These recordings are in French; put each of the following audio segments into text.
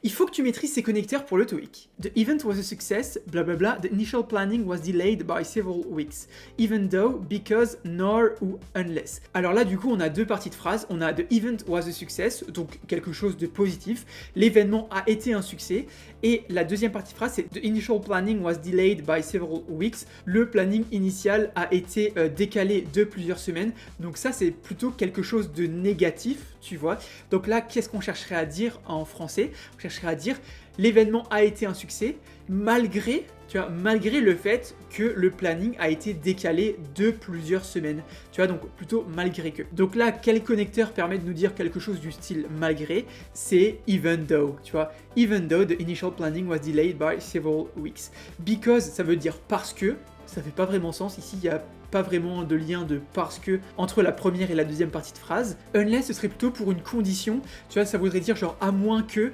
Il faut que tu maîtrises ces connecteurs pour le TOEIC. The event was a success, blah blah blah. The initial planning was delayed by several weeks. Even though, because, nor ou unless. Alors là, du coup, on a deux parties de phrase. On a the event was a success, donc quelque chose de positif. L'événement a été un succès. Et la deuxième partie de phrase, c'est the initial planning was delayed by several weeks. Le planning initial a été décalé de plusieurs semaines. Donc ça, c'est plutôt quelque chose de négatif, tu vois. Donc là, qu'est-ce qu'on chercherait à dire en français? On chercherait à dire l'événement a été un succès malgré, tu vois, malgré le fait que le planning a été décalé de plusieurs semaines. Tu vois, donc plutôt malgré que. Donc là, quel connecteur permet de nous dire quelque chose du style malgré? C'est even though, tu vois. Even though the initial planning was delayed by several weeks. Because, ça veut dire parce que, ça fait pas vraiment sens. Ici, il y a pas vraiment de lien de parce que entre la première et la deuxième partie de phrase. Unless, ce serait plutôt pour une condition, tu vois, ça voudrait dire genre à moins que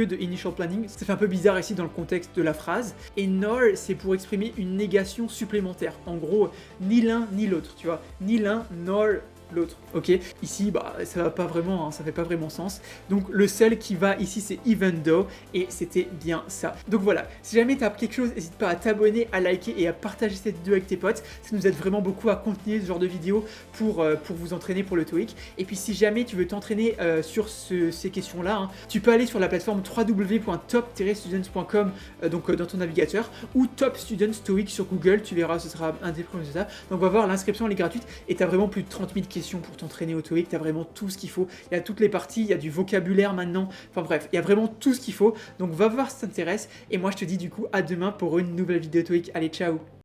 de initial planning. Ça fait un peu bizarre ici dans le contexte de la phrase. Et nor, c'est pour exprimer une négation supplémentaire. En gros, ni l'un ni l'autre, tu vois, ni l'un nor l'autre, ok. Ici, bah, ça va pas vraiment, hein, ça fait pas vraiment sens. Donc le seul qui va ici, c'est even though, et c'était bien ça. Donc voilà, si jamais t'as quelque chose, n'hésite pas à t'abonner, à liker et à partager cette vidéo avec tes potes. Ça nous aide vraiment beaucoup à continuer ce genre de vidéos pour vous entraîner pour le TOEIC. Et puis si jamais tu veux t'entraîner sur ces questions-là, hein, tu peux aller sur la plateforme www.top-students.com donc dans ton navigateur, ou Top Students TOEIC sur Google, tu verras, ce sera un des premiers résultats. Donc on va voir, l'inscription elle est gratuite et t'as vraiment plus de 30 000 questions pour t'entraîner au TOEIC, t'as vraiment tout ce qu'il faut. Il y a toutes les parties, il y a du vocabulaire maintenant, enfin bref, il y a vraiment tout ce qu'il faut. Donc va voir si ça t'intéresse et moi je te dis du coup à demain pour une nouvelle vidéo TOEIC. Allez, ciao!